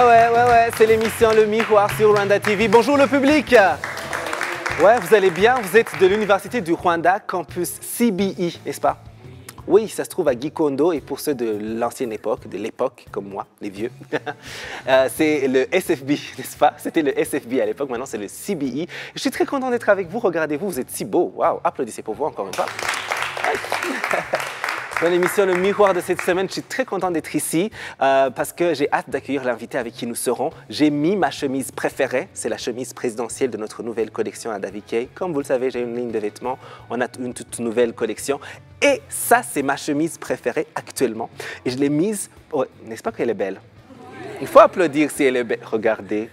Ouais, c'est l'émission Le Miroir sur Rwanda TV. Bonjour le public. Ouais, vous allez bien? Vous êtes de l'Université du Rwanda, campus CBE, n'est-ce pas? Oui, ça se trouve à Gikondo et pour ceux de l'ancienne époque, de l'époque comme moi, les vieux, c'est le SFB, n'est-ce pas? C'était le SFB à l'époque, maintenant c'est le CBE. Je suis très content d'être avec vous, regardez-vous, vous êtes si beaux. Waouh, applaudissez pour vous encore une fois. Dans l'émission Le Miroir de cette semaine, je suis très content d'être ici parce que j'ai hâte d'accueillir l'invité avec qui nous serons. J'ai mis ma chemise préférée, c'est la chemise présidentielle de notre nouvelle collection à David Kay. Comme vous le savez, j'ai une ligne de vêtements, on a une toute nouvelle collection. Et ça, c'est ma chemise préférée actuellement. Et je l'ai mise, oh, n'est-ce pas qu'elle est belle? Il faut applaudir si elle est belle. Regardez.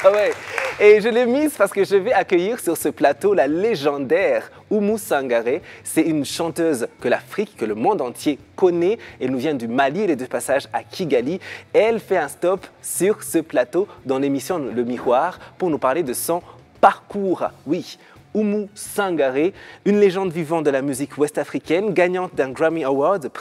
Ouais. Et je l'ai mise parce que je vais accueillir sur ce plateau la légendaire Oumou Sangaré. C'est une chanteuse que l'Afrique, que le monde entier connaît. Elle nous vient du Mali, elle est de passage à Kigali. Elle fait un stop sur ce plateau dans l'émission Le Miroir pour nous parler de son parcours. Oui. Oumou Sangaré, une légende vivante de la musique ouest-africaine, gagnante d'un Grammy Award,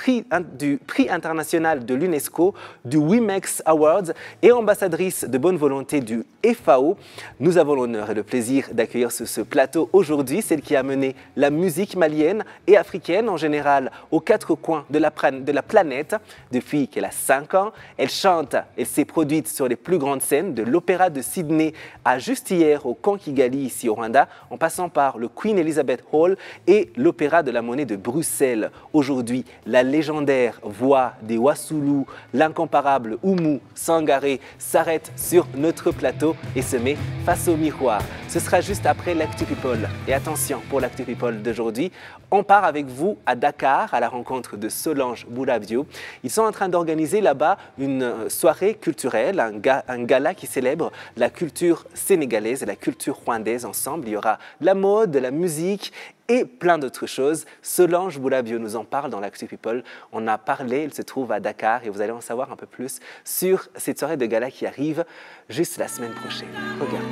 du prix international de l'UNESCO, du Wimex Awards et ambassadrice de bonne volonté du FAO. Nous avons l'honneur et le plaisir d'accueillir sur ce plateau aujourd'hui celle qui a mené la musique malienne et africaine en général aux quatre coins de la planète depuis qu'elle a 5 ans. Elle chante, elle s'est produite sur les plus grandes scènes de l'Opéra de Sydney à juste hier au Camp Kigali ici au Rwanda, en passant par le Queen Elizabeth Hall et l'Opéra de la Monnaie de Bruxelles. Aujourd'hui, la légendaire voix des Wassoulou, l'incomparable Oumou Sangaré, s'arrête sur notre plateau et se met face au miroir. Ce sera juste après l'Actu People. Et attention, pour l'Actu People d'aujourd'hui, on part avec vous à Dakar, à la rencontre de Solange Boulabio. Ils sont en train d'organiser là-bas une soirée culturelle, un gala qui célèbre la culture sénégalaise et la culture rwandaise ensemble. Il y aura la mode, de la musique et plein d'autres choses. Solange Boulabio nous en parle dans l'Actu People. On a parlé, elle se trouve à Dakar et vous allez en savoir un peu plus sur cette soirée de gala qui arrive juste la semaine prochaine. Regardez.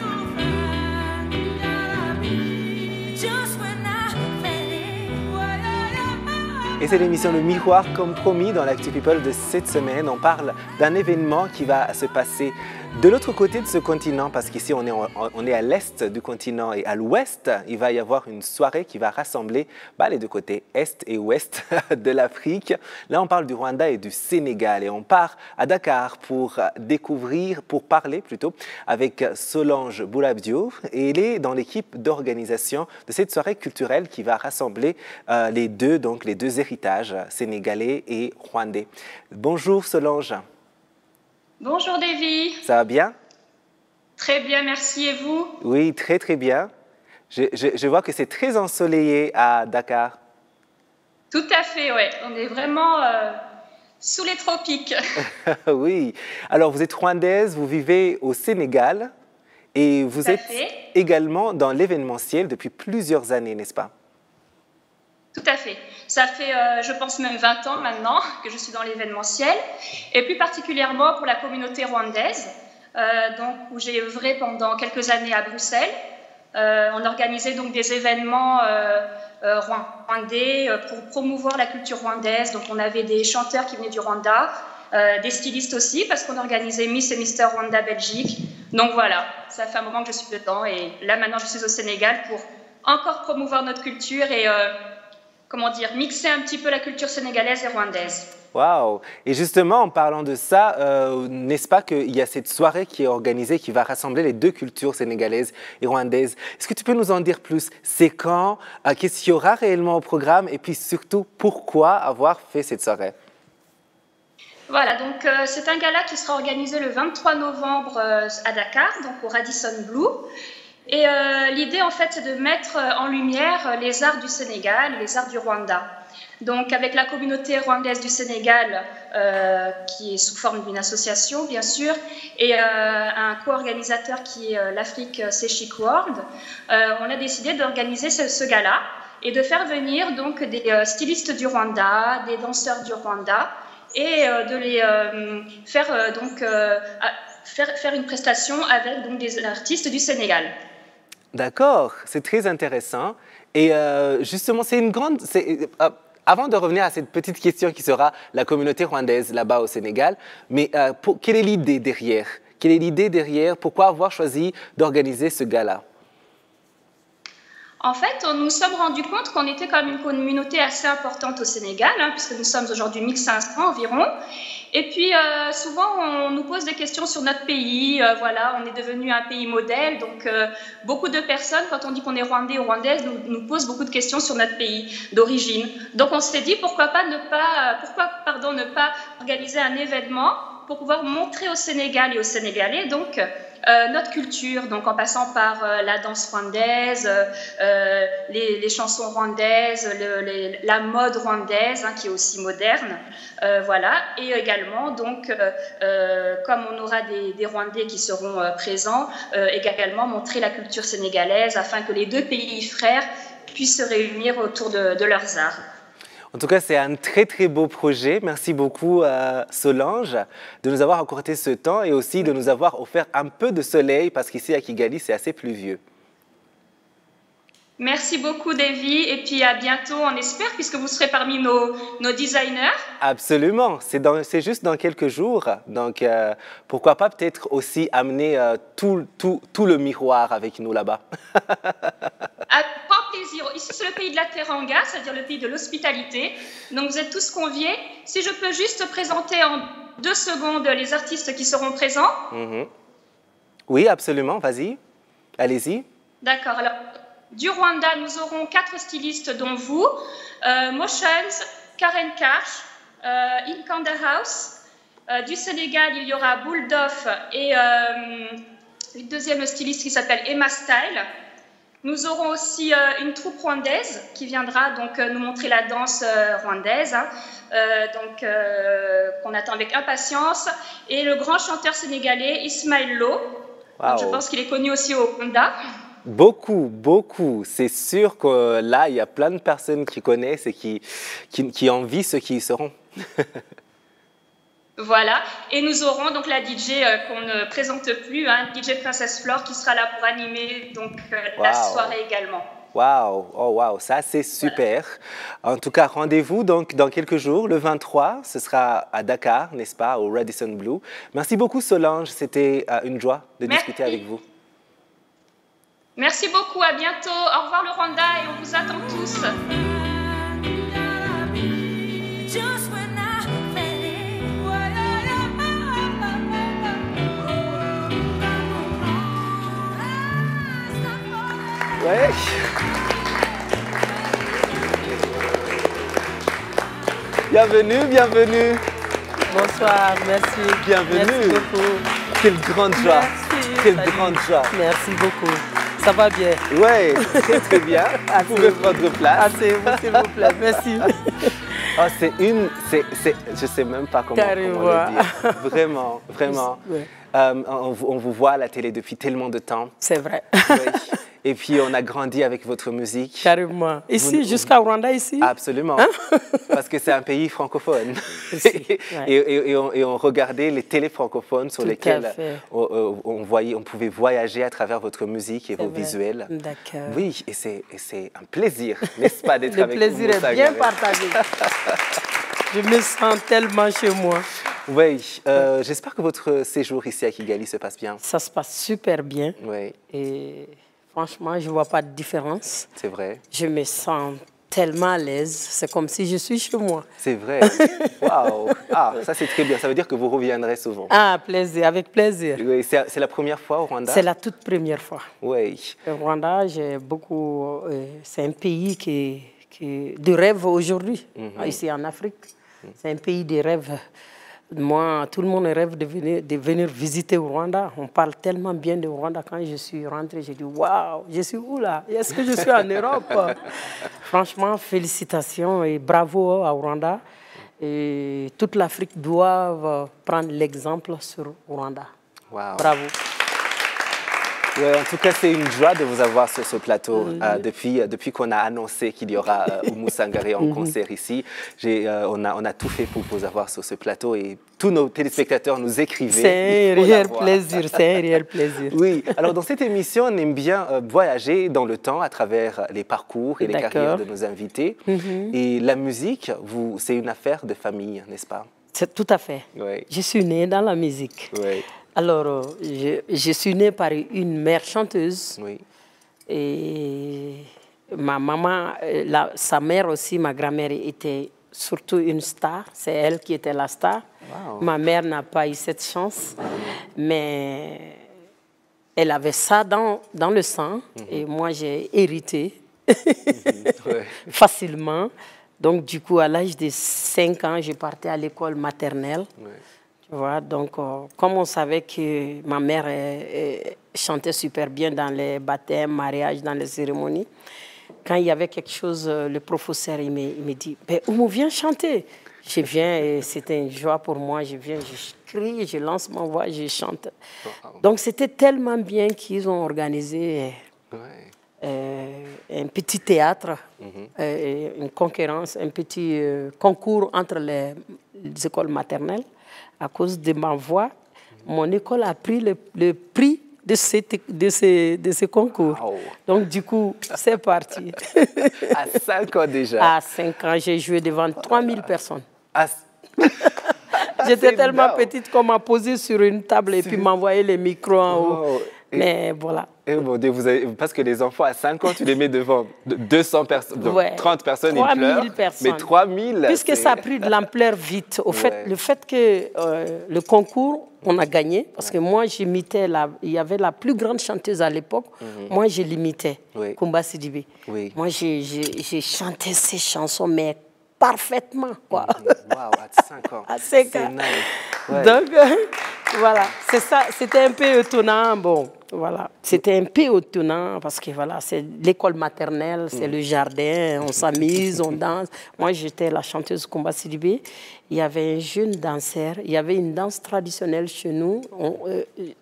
Et c'est l'émission Le Miroir, comme promis dans l'Actu People de cette semaine. On parle d'un événement qui va se passer de l'autre côté de ce continent, parce qu'ici on est à l'est du continent et à l'ouest, il va y avoir une soirée qui va rassembler les deux côtés, est et ouest de l'Afrique. Là on parle du Rwanda et du Sénégal et on part à Dakar pour parler plutôt avec Solange Boulabio et elle est dans l'équipe d'organisation de cette soirée culturelle qui va rassembler les deux héritages sénégalais et rwandais. Bonjour Solange. Bonjour Davy. Ça va bien? Très bien, merci. Et vous? Oui, très très bien. Je vois que c'est très ensoleillé à Dakar. Tout à fait, oui. On est vraiment sous les tropiques. Oui. Alors, vous êtes rwandaise, vous vivez au Sénégal et vous êtes également dans l'événementiel depuis plusieurs années, n'est-ce pas? Tout à fait. Ça fait, je pense, même 20 ans maintenant que je suis dans l'événementiel, et plus particulièrement pour la communauté rwandaise, où j'ai œuvré pendant quelques années à Bruxelles. On organisait donc des événements rwandais pour promouvoir la culture rwandaise. Donc on avait des chanteurs qui venaient du Rwanda, des stylistes aussi, parce qu'on organisait Miss et Mister Rwanda Belgique. Donc voilà, ça fait un moment que je suis dedans, et là maintenant je suis au Sénégal pour encore promouvoir notre culture et mixer un petit peu la culture sénégalaise et rwandaise. Waouh! Et justement, en parlant de ça, n'est-ce pas qu'il y a cette soirée qui est organisée, qui va rassembler les deux cultures sénégalaises et rwandaises? Est-ce que tu peux nous en dire plus? C'est quand? Qu'est-ce qu'il y aura réellement au programme? Et puis surtout, pourquoi avoir fait cette soirée? Voilà, donc c'est un gala qui sera organisé le 23 novembre à Dakar, donc au Radisson Blu. Et l'idée, en fait, c'est de mettre en lumière les arts du Sénégal, les arts du Rwanda. Donc, avec la communauté rwandaise du Sénégal, qui est sous forme d'une association, bien sûr, et un co-organisateur qui est l'Afrique Seshik World, on a décidé d'organiser ce gala et de faire venir donc des stylistes du Rwanda, des danseurs du Rwanda, et de les faire une prestation avec donc, des artistes du Sénégal. D'accord, c'est très intéressant. Et justement, c'est une grande... avant de revenir à cette petite question qui sera la communauté rwandaise là-bas au Sénégal, mais quelle est l'idée derrière? Quelle est l'idée derrière? Pourquoi avoir choisi d'organiser ce gala? En fait, nous nous sommes rendus compte qu'on était comme une communauté assez importante au Sénégal, puisque nous sommes aujourd'hui 1500 environ. Et puis, souvent, on nous pose des questions sur notre pays. Voilà, on est devenu un pays modèle. Donc, beaucoup de personnes, quand on dit qu'on est rwandais ou rwandaise, nous posent beaucoup de questions sur notre pays d'origine. Donc, on s'est dit, pourquoi ne pas organiser un événement pour pouvoir montrer au Sénégal et aux Sénégalais, donc, notre culture, donc en passant par la danse rwandaise, les chansons rwandaises, la mode rwandaise, qui est aussi moderne, voilà. Et également, donc, comme on aura des Rwandais qui seront présents, également montrer la culture sénégalaise afin que les deux pays frères puissent se réunir autour de leurs arts. En tout cas, c'est un très, très beau projet. Merci beaucoup, Solange, de nous avoir accordé ce temps et aussi de nous avoir offert un peu de soleil parce qu'ici, à Kigali, c'est assez pluvieux. Merci beaucoup, Davy. Et puis, à bientôt, on espère, puisque vous serez parmi nos designers. Absolument. C'est juste dans quelques jours. Donc, pourquoi pas peut-être aussi amener tout le miroir avec nous là-bas. Avec grand plaisir. Ici, c'est le pays de la Teranga, c'est-à-dire le pays de l'hospitalité. Donc, vous êtes tous conviés. Si je peux juste présenter en 2 secondes les artistes qui seront présents. Oui, absolument. Vas-y. Allez-y. D'accord. Alors, du Rwanda, nous aurons 4 stylistes, dont vous. Motions, Karen Karch, In House. Du Sénégal, il y aura Bouldoff et une deuxième styliste qui s'appelle Emma Style. Nous aurons aussi une troupe rwandaise qui viendra donc nous montrer la danse rwandaise, qu'on attend avec impatience. Et le grand chanteur sénégalais Ismaël Lo. Wow. Je pense qu'il est connu aussi au Rwanda. Beaucoup, beaucoup. C'est sûr que là, il y a plein de personnes qui connaissent et qui envient ceux qui y seront. Voilà. Et nous aurons donc la DJ qu'on ne présente plus, DJ Princess Flore, qui sera là pour animer donc, la soirée également. Waouh, oh waouh, ça c'est super. Voilà. En tout cas, rendez-vous donc dans quelques jours, le 23, ce sera à Dakar, n'est-ce pas, au Radisson Blu. Merci beaucoup Solange, c'était une joie de discuter avec vous. Merci beaucoup, à bientôt. Au revoir le Rwanda et on vous attend tous. Ouais. Bienvenue, bienvenue. Bonsoir, merci. Bienvenue. Merci beaucoup. Quelle grande joie. Merci. Quelle Salut. grande joie. Merci beaucoup. Ça va bien? Oui, très très bien. Vous pouvez prendre place. Asseyez-vous, s'il vous plaît. Merci. Oh, je ne sais même pas comment le dire. Vraiment, vraiment. Ouais. On vous voit à la télé depuis tellement de temps. C'est vrai. Oui. Et puis, on a grandi avec votre musique. Carrément. Ici, jusqu'à Rwanda, ici? Absolument. Parce que c'est un pays francophone. Et on regardait les télés francophones sur lesquelles on pouvait voyager à travers votre musique et vos visuels. D'accord. Oui, et c'est un plaisir, n'est-ce pas, d'être avec vous? Le plaisir est bien partagé. Je me sens tellement chez moi. Oui, j'espère que votre séjour ici à Kigali se passe bien. Ça se passe super bien. Oui. Et franchement, je ne vois pas de différence. C'est vrai. Je me sens tellement à l'aise. C'est comme si je suis chez moi. C'est vrai. Waouh. Ah, ça c'est très bien. Ça veut dire que vous reviendrez souvent. Ah, plaisir, avec plaisir. Oui, c'est la première fois au Rwanda? C'est la toute première fois. Oui. Le Rwanda, j'ai beaucoup. C'est un pays qui de rêve aujourd'hui, ici en Afrique. C'est un pays de rêve. Moi, tout le monde rêve de venir visiter au Rwanda. On parle tellement bien du Rwanda. Quand je suis rentrée, j'ai dit, waouh, je suis où là? Est-ce que je suis en Europe? Franchement, félicitations et bravo au Rwanda. Et toute l'Afrique doit prendre l'exemple sur le Rwanda. Wow. Bravo. Ouais, en tout cas, c'est une joie de vous avoir sur ce plateau. Depuis qu'on a annoncé qu'il y aura Oumou Sangaré en concert ici, on a tout fait pour vous avoir sur ce plateau et tous nos téléspectateurs nous écrivaient. C'est un réel plaisir, c'est un réel plaisir. Oui, alors dans cette émission, on aime bien voyager dans le temps à travers les parcours et les carrières de nos invités. Et la musique, c'est une affaire de famille, n'est-ce pas? C'est tout à fait. Oui. Je suis née dans la musique. Oui. Alors, je suis née par une mère chanteuse. Oui. Et ma maman, sa mère aussi, ma grand-mère, était surtout une star. C'est elle qui était la star. Wow. Ma mère n'a pas eu cette chance. Mais elle avait ça dans le sang. Et moi, j'ai hérité facilement. Donc, du coup, à l'âge de 5 ans, je partais à l'école maternelle. Tu vois, donc, comme on savait que ma mère chantait super bien dans les baptêmes, mariages, dans les cérémonies, quand il y avait quelque chose, le professeur, il me dit « Oumou, viens chanter ». Je viens et c'était une joie pour moi. Je viens, je crie, je lance ma voix, je chante. Donc, c'était tellement bien qu'ils ont organisé un petit théâtre, une concurrence, un petit concours entre les écoles maternelles. À cause de ma voix, mon école a pris le prix de ce concours. Wow. Donc, du coup, c'est parti. À 5 ans déjà? À 5 ans, j'ai joué devant 3000 personnes. J'étais tellement petite qu'on m'a posé sur une table et puis m'envoyé les micros en haut. Mais voilà. Et bon, parce que les enfants à 5 ans, tu les mets devant 200 personnes, donc 30 personnes, ils pleurent. Personnes. Mais 3000... Puisque ça a pris de l'ampleur vite. Au fait, le fait que le concours, on a gagné, parce que moi, j'imitais, il y avait la plus grande chanteuse à l'époque, moi, je l'imitais, Kumba Sidibé. Moi, j'ai chanté ces chansons, mais parfaitement, quoi. Wow, à 5 ans. À 5 ans. Nice. Donc, voilà, c'est ça, c'était un peu étonnant, bon, voilà. C'était un peu étonnant, parce que voilà, c'est l'école maternelle, c'est le jardin, on s'amuse, on danse. Moi, j'étais la chanteuse Kumba Sidibé. Il y avait un jeune danseur, il y avait une danse traditionnelle chez nous.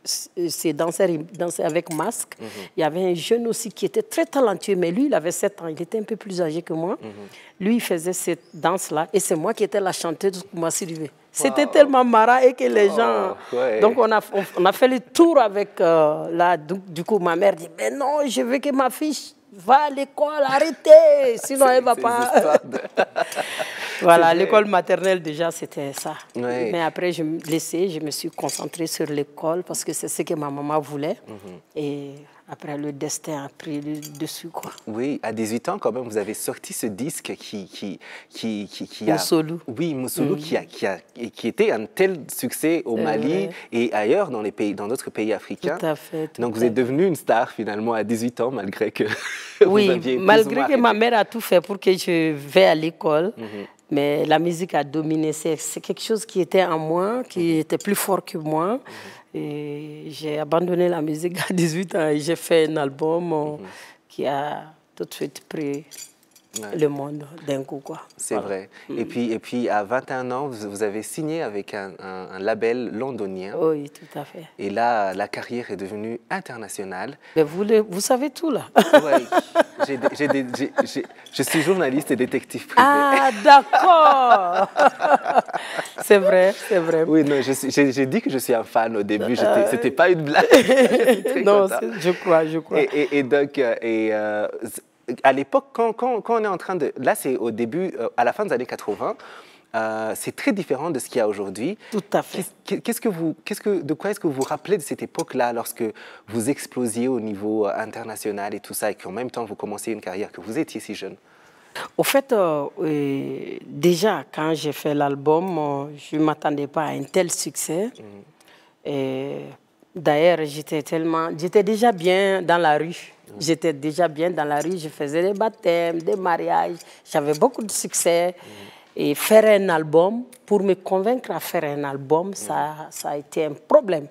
Ces danseurs, ils dansaient avec masque. Il y avait un jeune aussi qui était très talentueux, mais lui, il avait 7 ans, il était un peu plus âgé que moi. Lui, il faisait cette danse-là, et c'est moi qui étais la chanteuse Kumba Sidibé. C'était tellement marrant et que les gens... Donc, on a fait le tour avec... là, du coup, ma mère dit, mais non, je veux que ma fille va à l'école, arrêtez, sinon elle ne va pas... Voilà, l'école maternelle, déjà, c'était ça. Mais après, je me suis concentrée sur l'école parce que c'est ce que ma maman voulait. Et après, le destin a pris le dessus, quoi. Oui, à 18 ans, quand même, vous avez sorti ce disque qui Moussoulou. Oui, Moussoulou, qui était un tel succès au Mali et ailleurs dans d'autres pays africains. Tout à fait. Donc, vous êtes devenue une star, finalement, à 18 ans, malgré que oui, vous aviez malgré que ma mère a tout fait pour que je vais à l'école. Mais la musique a dominé. C'est quelque chose qui était en moi, qui était plus fort que moi. Et j'ai abandonné la musique à 18 ans et j'ai fait un album qui a tout de suite pris le monde d'un coup, quoi. C'est vrai. Et puis, à 21 ans, vous avez signé avec un label londonien. Oui, tout à fait. Et là, la carrière est devenue internationale. Mais vous savez tout, là. Oui, je suis journaliste et détective privé. Ah, d'accord. C'est vrai, c'est vrai. Oui, non, j'ai dit que je suis un fan au début. Ce n'était pas une blague. Non, je crois. Et donc... à l'époque, quand on est en train de... Là, c'est au début, à la fin des années 80, c'est très différent de ce qu'il y a aujourd'hui. Tout à fait. De quoi est-ce que vous vous rappelez de cette époque-là, lorsque vous explosiez au niveau international et tout ça, et qu'en même temps, vous commenciez une carrière, que vous étiez si jeune? Au fait, déjà, quand j'ai fait l'album, je ne m'attendais pas à un tel succès. D'ailleurs, j'étais déjà bien dans la rue. J'étais déjà bien dans la rue, je faisais des baptêmes, des mariages, j'avais beaucoup de succès. Et faire un album, pour me convaincre à faire un album, ça a été un problème.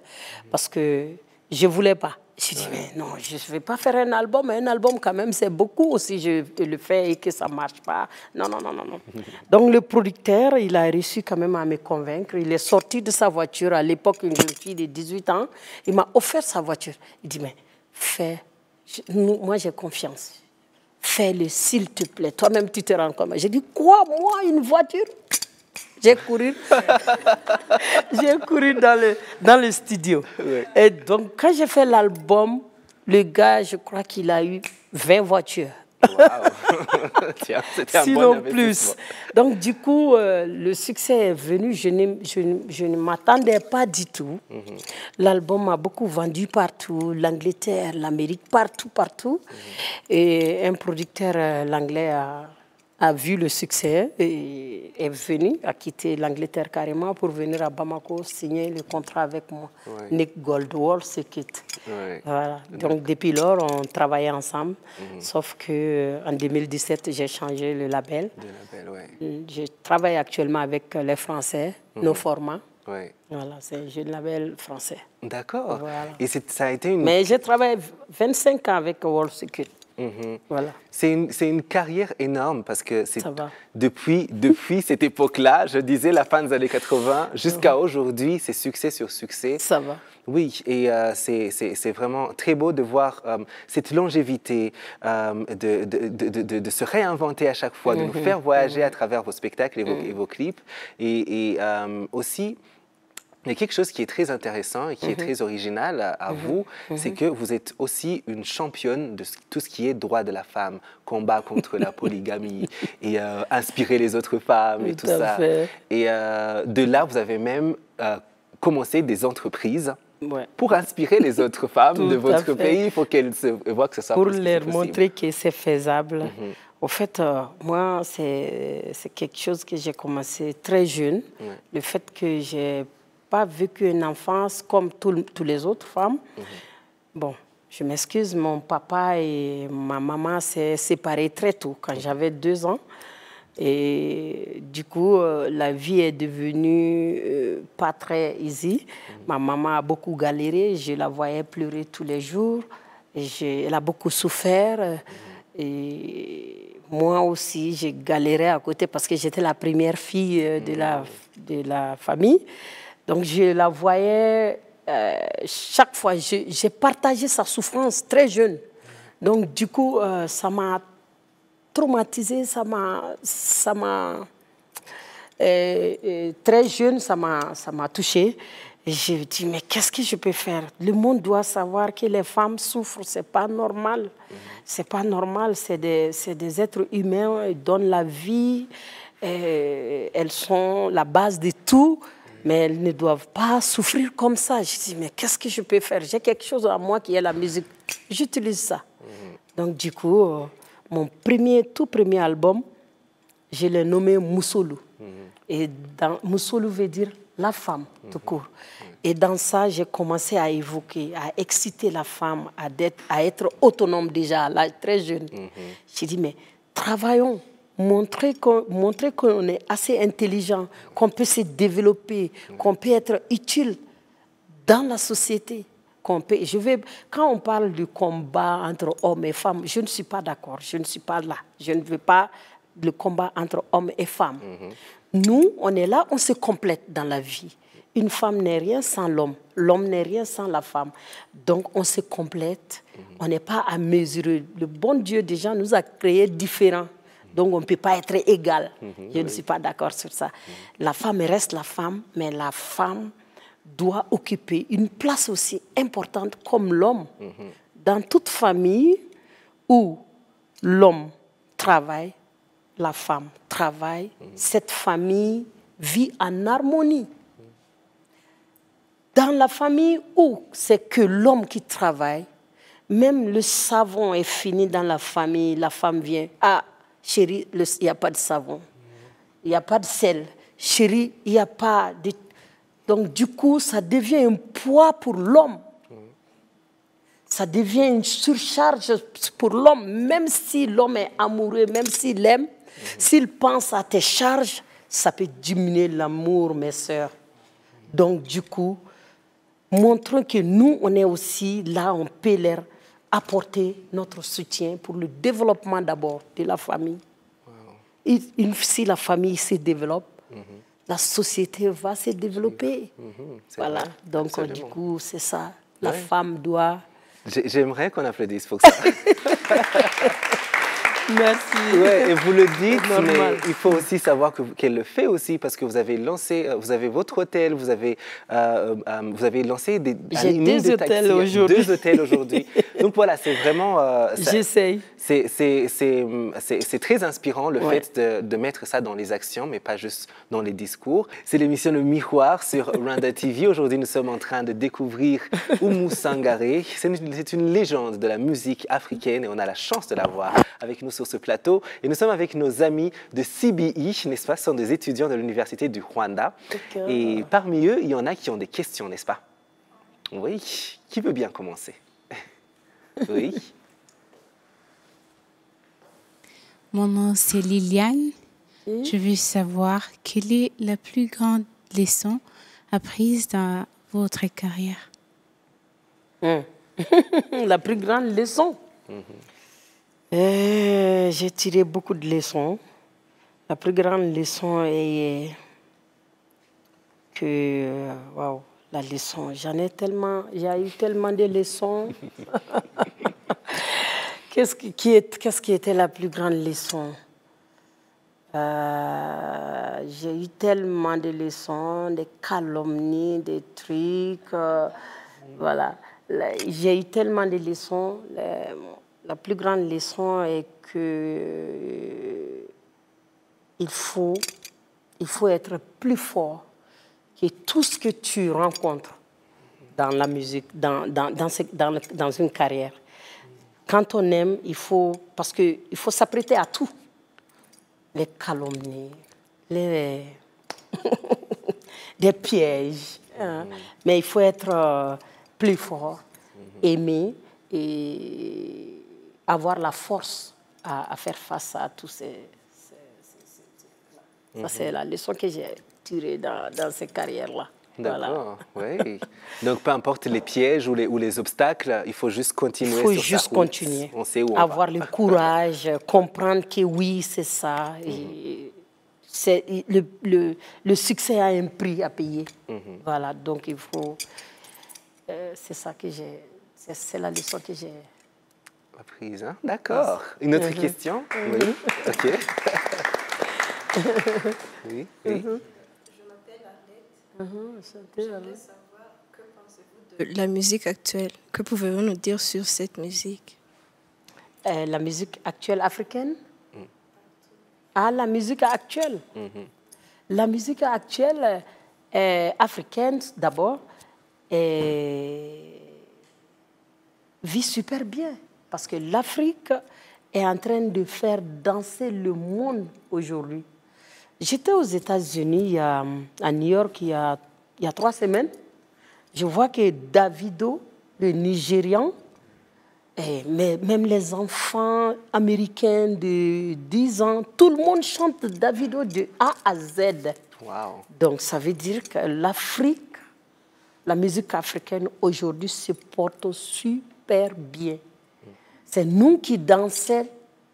Parce que je ne voulais pas. Je dis, mais non, je ne vais pas faire un album. Un album, quand même, c'est beaucoup si je le fais et que ça ne marche pas. Non. Donc, le producteur, il a réussi quand même à me convaincre. Il est sorti de sa voiture. À l'époque, une jeune fille de 18 ans, il m'a offert sa voiture. Il dit, mais fais. Moi, j'ai confiance. Fais-le, s'il te plaît. Toi-même, tu te rends compte. J'ai dit, quoi, moi, une voiture? J'ai couru, dans le studio. Ouais. Et donc, quand j'ai fait l'album, le gars, je crois qu'il a eu 20 voitures. Wow. Tiens, c'était un Sinon bon investissement. plus. Donc, du coup, le succès est venu. Je ne m'attendais pas du tout. L'album a beaucoup vendu partout. L'Angleterre, l'Amérique, partout. Et un producteur, l'anglais, a vu le succès et est venu, a quitté l'Angleterre carrément pour venir à Bamako signer le contrat avec moi. Ouais. Nick Goldwall se quitte. Ouais. Voilà. Donc depuis lors, on travaillait ensemble. Sauf qu'en 2017, j'ai changé le label. Le label, ouais. Je travaille actuellement avec les Français, nos formats. Ouais. Voilà, c'est un jeune label français. D'accord. Voilà. Et ça a été une... Mais j'ai travaillé 25 ans avec World Security. Voilà. C'est une carrière énorme parce que Ça va. depuis cette époque-là, je disais la fin des années 80, jusqu'à aujourd'hui, c'est succès sur succès. Ça va. Oui, et c'est vraiment très beau de voir cette longévité, de se réinventer à chaque fois, de nous faire voyager à travers vos spectacles et vos clips. Et aussi, il y a quelque chose qui est très intéressant et qui est très original à vous, c'est que vous êtes aussi une championne de tout ce qui est droit de la femme, combat contre la polygamie et inspirer les autres femmes et tout ça. Fait. Et de là, vous avez même commencé des entreprises pour inspirer les autres femmes de votre pays. Il faut qu'elles voient que ce soit possible. Pour leur montrer que c'est faisable. Au fait, moi, c'est quelque chose que j'ai commencé très jeune. Le fait que j'ai pas vécu une enfance comme toutes les autres femmes. Bon, je m'excuse, mon papa et ma maman s'est séparés très tôt, quand j'avais 2 ans. Et du coup, la vie est devenue pas très easy. Ma maman a beaucoup galéré, je la voyais pleurer tous les jours. Elle a beaucoup souffert. Et moi aussi, j'ai galéré à côté parce que j'étais la première fille de la famille. Donc, je la voyais chaque fois. J'ai partagé sa souffrance très jeune. Donc, du coup, ça m'a traumatisée, ça m'a très jeune, ça m'a touchée. Et je me dis, mais qu'est-ce que je peux faire? Le monde doit savoir que les femmes souffrent, c'est pas normal. C'est pas normal, c'est des êtres humains, elles donnent la vie, elles sont la base de tout. Mais elles ne doivent pas souffrir comme ça. Je dis, mais qu'est-ce que je peux faire? J'ai quelque chose à moi qui est la musique. J'utilise ça. Donc, du coup, mon tout premier album, je l'ai nommé Moussolou. Et Moussolou veut dire la femme, tout court. Et dans ça, j'ai commencé à évoquer, à exciter la femme, à être autonome déjà à l'âge très jeune. J'ai dit, mais travaillons. Montrer qu'on est assez intelligent, qu'on peut se développer, qu'on peut être utile dans la société. Quand on parle du combat entre hommes et femmes, je ne suis pas d'accord, je ne suis pas là. Je ne veux pas le combat entre hommes et femmes. Nous, on est là, on se complète dans la vie. Une femme n'est rien sans l'homme, l'homme n'est rien sans la femme. Donc, on se complète, on n'est pas à mesurer. Le bon Dieu, déjà, nous a créés différents. Donc, on ne peut pas être égal. Je ne suis pas d'accord sur ça. La femme reste la femme, mais la femme doit occuper une place aussi importante comme l'homme. Dans toute famille où l'homme travaille, la femme travaille, cette famille vit en harmonie. Dans la famille où c'est que l'homme qui travaille, même le savon est fini dans la famille, la femme vient, ah, chérie, il n'y a pas de savon, il n'y a pas de sel. Chérie, il n'y a pas de... Donc, du coup, ça devient un poids pour l'homme. Ça devient une surcharge pour l'homme. Même si l'homme est amoureux, même s'il aime, s'il pense à tes charges, ça peut diminuer l'amour, mes sœurs. Donc, du coup, montrons que nous, on est aussi là, on peut leur apporter notre soutien pour le développement d'abord de la famille. Et si la famille se développe, la société va se développer. Voilà, vrai. Donc absolument. Du coup, c'est ça. La femme doit... J'aimerais qu'on applaudisse pour ça. Merci. Ouais, et vous le dites, Normal. mais il faut aussi savoir qu'elle le fait aussi parce que vous avez lancé, vous avez votre hôtel, vous avez lancé J'ai une deux ligne de hôtels taxi, aujourd'hui. 2 hôtels aujourd'hui. Donc voilà, c'est vraiment... J'essaye. C'est très inspirant le Ouais. fait de mettre ça dans les actions, mais pas juste dans les discours. C'est l'émission Le Miroir sur Rwanda TV. Aujourd'hui, nous sommes en train de découvrir Oumou Sangaré. C'est une légende de la musique africaine et on a la chance de l'avoir avec nous sur ce plateau. Et nous sommes avec nos amis de CBI, n'est-ce pas? Ce sont des étudiants de l'Université du Rwanda. D'accord. Et parmi eux, il y en a qui ont des questions, n'est-ce pas? Oui. Qui veut bien commencer? Oui. Mon nom, c'est Liliane. Je veux savoir quelle est la plus grande leçon apprise dans votre carrière. La plus grande leçon. J'ai tiré beaucoup de leçons. La plus grande leçon est que, waouh, la leçon, il y a eu tellement de leçons. Qu'est-ce qui était la plus grande leçon? J'ai eu tellement de leçons, des calomnies, des trucs. Voilà. J'ai eu tellement de leçons. La plus grande leçon est que il faut être plus fort que tout ce que tu rencontres dans la musique, dans une carrière. Quand on aime, parce qu'il faut s'apprêter à tout. Les calomnies, des pièges. Hein. Mais il faut être plus fort, aimer et avoir la force à faire face à tous ces Ça, c'est la leçon que j'ai tirée dans ces carrières-là. D'accord, oui. Donc, peu importe les pièges ou les obstacles, il faut juste continuer sur sa route. Il faut juste continuer. On sait où on avoir va. le courage, comprendre que oui, c'est ça. Et le succès a un prix à payer. Voilà, donc il faut... c'est ça que j'ai... C'est la leçon que j'ai... Apprise, hein? D'accord. Une autre question? Oui. OK. Oui, oui. La musique actuelle, que pouvez-vous nous dire sur cette musique? La musique actuelle africaine? Ah, la musique actuelle. La musique actuelle africaine, d'abord, vit super bien. Parce que l'Afrique est en train de faire danser le monde aujourd'hui. J'étais aux États-Unis, à New York, il y a 3 semaines. Je vois que Davido, le Nigérian, mais même les enfants américains de 10 ans, tout le monde chante Davido de A à Z. Wow. Donc ça veut dire que l'Afrique, la musique africaine aujourd'hui se porte super bien. C'est nous qui dansons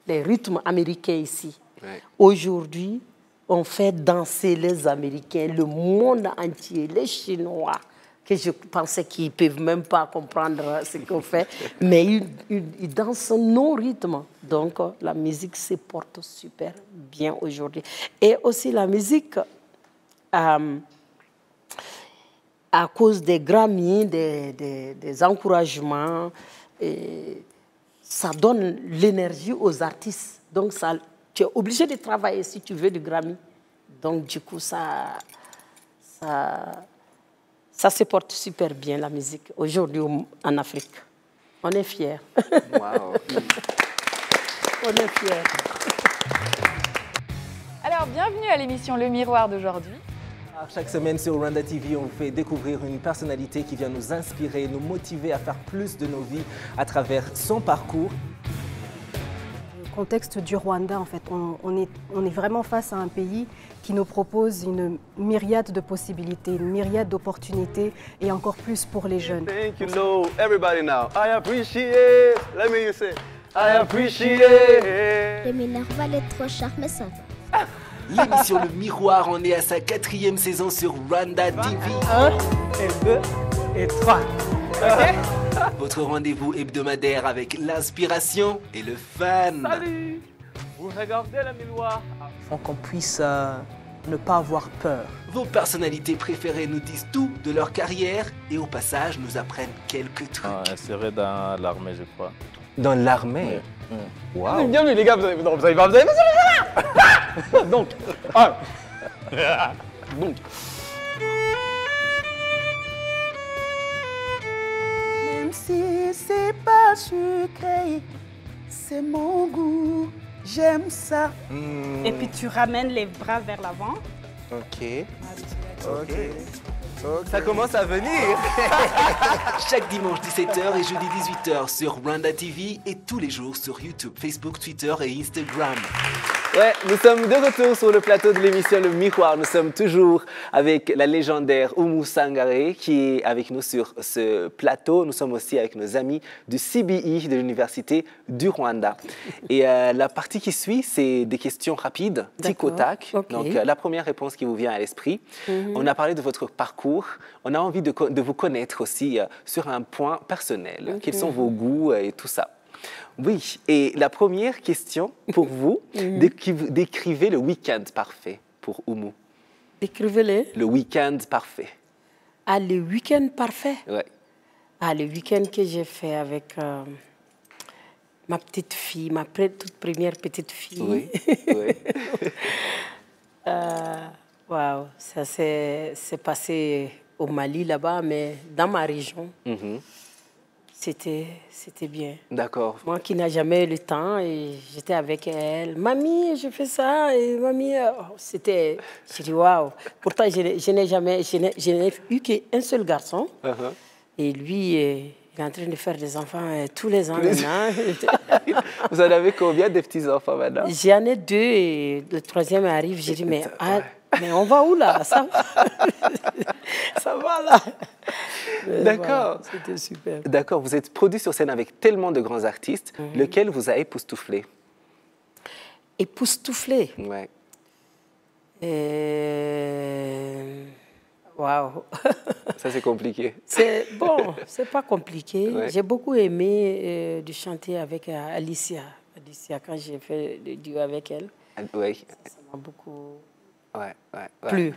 les rythmes américains ici. Ouais. Aujourd'hui, on fait danser les Américains, le monde entier, les Chinois, que je pensais qu'ils ne peuvent même pas comprendre ce qu'on fait, mais ils dansent nos rythmes. Donc, la musique se porte super bien aujourd'hui. Et aussi la musique, à cause des Grammy, des encouragements, ça donne l'énergie aux artistes. Donc, tu es obligé de travailler si tu veux du Grammy. Donc, du coup, ça se porte super bien, la musique, aujourd'hui en Afrique. On est fiers. Wow. On est fiers. Alors, bienvenue à l'émission Le Miroir d'aujourd'hui. Chaque semaine sur Rwanda TV, on vous fait découvrir une personnalité qui vient nous inspirer, nous motiver à faire plus de nos vies à travers son parcours. Le contexte du Rwanda, en fait, on est vraiment face à un pays qui nous propose une myriade de possibilités, une myriade d'opportunités et encore plus pour les jeunes. Thank you, know everybody now. I appreciate. Let me say, I appreciate. Le Minerval est trop cher, mais ça va. L'émission Le Miroir en est à sa 4e saison sur Rwanda TV. 1, et 2, et 3. Votre rendez-vous hebdomadaire avec l'inspiration et le fan. Salut. Vous regardez le miroir. Font qu'on puisse ne pas avoir peur. Vos personnalités préférées nous disent tout de leur carrière et au passage nous apprennent quelques trucs. Elle serait dans l'armée, je crois. Dans l'armée? Wow. Bienvenue les gars, vous avez pas donc, donc. Même si c'est pas sucré, c'est mon goût, j'aime ça. Et puis tu ramènes les bras vers l'avant. Ok. Ça commence à venir. Chaque dimanche 17h et jeudi 18h sur Rwanda TV et tous les jours sur YouTube, Facebook, Twitter et Instagram. Ouais, nous sommes de retour sur le plateau de l'émission Le Miroir. Nous sommes toujours avec la légendaire Oumou Sangaré qui est avec nous sur ce plateau. Nous sommes aussi avec nos amis du CBI de l'Université du Rwanda. Et la partie qui suit, c'est des questions rapides, tic au tac. Okay. Donc la première réponse qui vous vient à l'esprit. On a parlé de votre parcours. On a envie de vous connaître aussi sur un point personnel. Quels sont vos goûts et tout ça? Oui, et la première question pour vous, décrivez le week-end parfait pour Oumou. Décrivez-le. Le week-end parfait. Ah, le week-end parfait? Oui. Ah, le week-end que j'ai fait avec ma petite fille, ma toute première petite fille. Oui, oui. Waouh, ça s'est passé au Mali là-bas, mais dans ma région. C'était bien. D'accord. Moi qui n'ai jamais eu le temps, et j'étais avec elle. Mamie, je fais ça. Et mamie, c'était... J'ai dit, waouh. Pourtant, je n'ai eu qu'un seul garçon. Et lui, il est en train de faire des enfants tous les ans maintenant. Vous en avez combien de petits-enfants maintenant? J'en ai 2 et le 3e arrive. J'ai dit, mais on va où là? Ça va là. D'accord. Voilà, c'était super. D'accord, vous êtes produit sur scène avec tellement de grands artistes. Lequel vous a époustouflé? Époustouflé? Ouais. Waouh. Ça, c'est compliqué. Bon, c'est pas compliqué. Ouais. J'ai beaucoup aimé de chanter avec Alicia. Alicia, quand j'ai fait le duo avec elle, oui. Ça m'a beaucoup plu.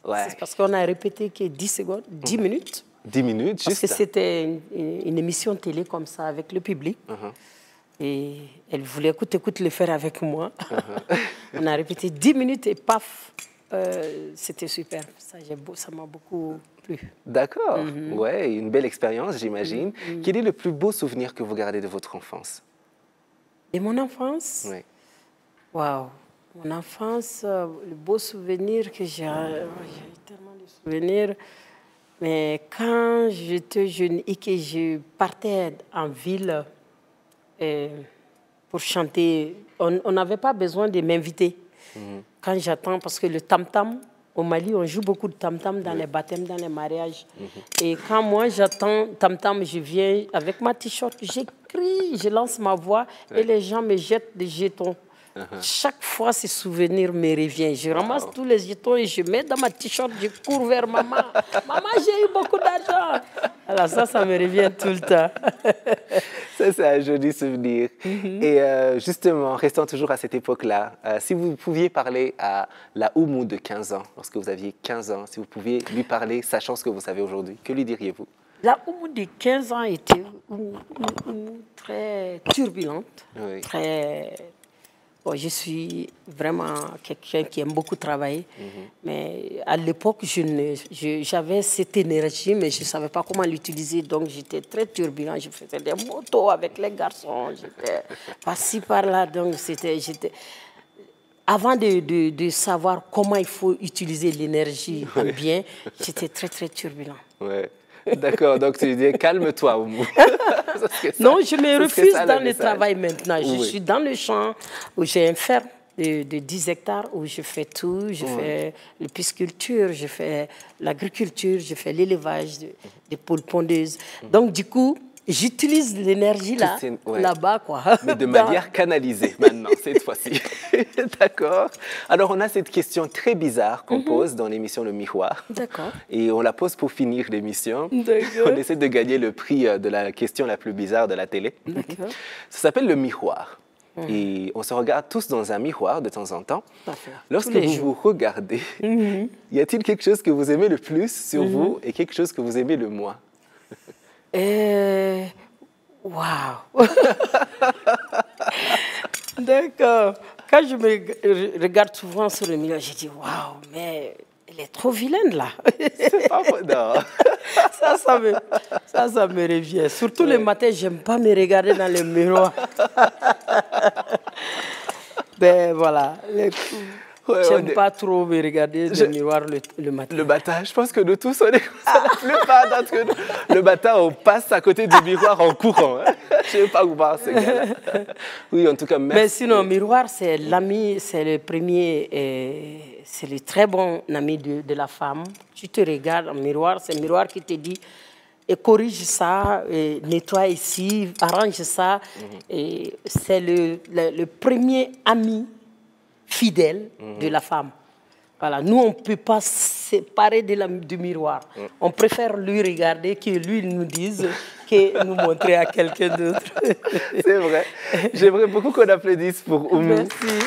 Ouais. C'est parce qu'on a répété que 10 secondes, 10 minutes. 10 minutes, juste. Parce que c'était une émission télé comme ça avec le public. Et elle voulait, écoute, le faire avec moi. On a répété 10 minutes et paf, c'était super. Ça m'a beaucoup plu. D'accord. Ouais, une belle expérience, j'imagine. Quel est le plus beau souvenir que vous gardez de votre enfance? De mon enfance? Oui. Waouh. Mon enfance, le beau souvenir que j'ai tellement de souvenirs. Mais quand j'étais jeune et que je partais en ville pour chanter, on n'avait pas besoin de m'inviter. Quand j'attends, parce que le tam-tam, au Mali, on joue beaucoup de tam-tam dans les baptêmes, dans les mariages. Et quand moi j'attends tam-tam, je viens avec ma t-shirt, j'écris, je lance ma voix et les gens me jettent des jetons. Chaque fois, ce souvenir me revient. Je ramasse tous les jetons et je mets dans ma t-shirt, je cours vers maman. Maman, j'ai eu beaucoup d'argent. Alors ça me revient tout le temps. Ça, c'est un joli souvenir. Et justement, restant toujours à cette époque-là, si vous pouviez parler à la Oumou de 15 ans, lorsque vous aviez 15 ans, si vous pouviez lui parler, sachant ce que vous savez aujourd'hui, que lui diriez-vous? La Oumou de 15 ans était très turbulente, très... Bon, je suis vraiment quelqu'un qui aime beaucoup travailler, mais à l'époque, j'avais cette énergie, mais je ne savais pas comment l'utiliser, donc j'étais très turbulent. Je faisais des motos avec les garçons, j'étais par-ci, par-là, donc j'étais... Avant de savoir comment il faut utiliser l'énergie bien, j'étais très, très turbulent. Ouais. D'accord, donc tu dis calme-toi, Oumou. Non, je me refuse dans le travail maintenant. Je suis dans le champ où j'ai une ferme de 10 hectares où je fais tout. Je fais la pisciculture, je fais l'agriculture, je fais l'élevage des poules pondeuses. Donc, du coup, j'utilise l'énergie là-bas, quoi. Mais de manière canalisée maintenant, cette fois-ci. D'accord. Alors, on a cette question très bizarre qu'on pose dans l'émission Le Miroir. D'accord. Et on la pose pour finir l'émission. D'accord. On essaie de gagner le prix de la question la plus bizarre de la télé. D'accord. Ça s'appelle Le Miroir. Et on se regarde tous dans un miroir de temps en temps. Parfait. Lorsque Tous les vous jours. vous regardez, y a-t-il quelque chose que vous aimez le plus sur vous et quelque chose que vous aimez le moins? Waouh! D'accord. Quand je me regarde souvent sur le miroir, je dis waouh, mais elle est trop vilaine là. C'est pas vrai, non. Ça me revient. Surtout le matin, j'aime pas me regarder dans le miroir. Ben voilà. J'aime pas trop me regarder dans le miroir le matin. Le matin, je pense que nous tous, on est comme ça, la plupart d'entre nous. Le matin, on passe à côté du miroir en courant. Hein. Je ne sais pas où voir ce gars-là. Oui, en tout cas, merci. Mais sinon, miroir, c'est l'ami, c'est le premier, c'est le très bon ami de la femme. Tu te regardes en miroir, c'est le miroir qui te dit et corrige ça, et nettoie ici, arrange ça. Et c'est le premier ami fidèle de la femme. Voilà. Nous, on ne peut pas se séparer du miroir. On préfère lui regarder que lui nous dise que nous montrer à quelqu'un d'autre. C'est vrai. J'aimerais beaucoup qu'on applaudisse pour Oumou. Merci.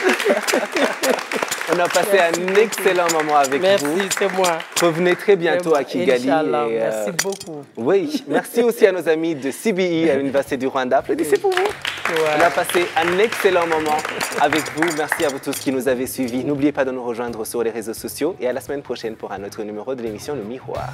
On a passé un excellent moment avec vous. Merci, c'est moi. Revenez très bientôt à Kigali. Inch'Allah, merci beaucoup. Oui, merci aussi à nos amis de CBE à l'Université du Rwanda. Applaudissez pour vous. Ouais. On a passé un excellent moment avec vous. Merci à vous tous qui nous avez suivis. N'oubliez pas de nous rejoindre sur les réseaux sociaux et à la semaine prochaine pour un autre numéro de l'émission Le Miroir.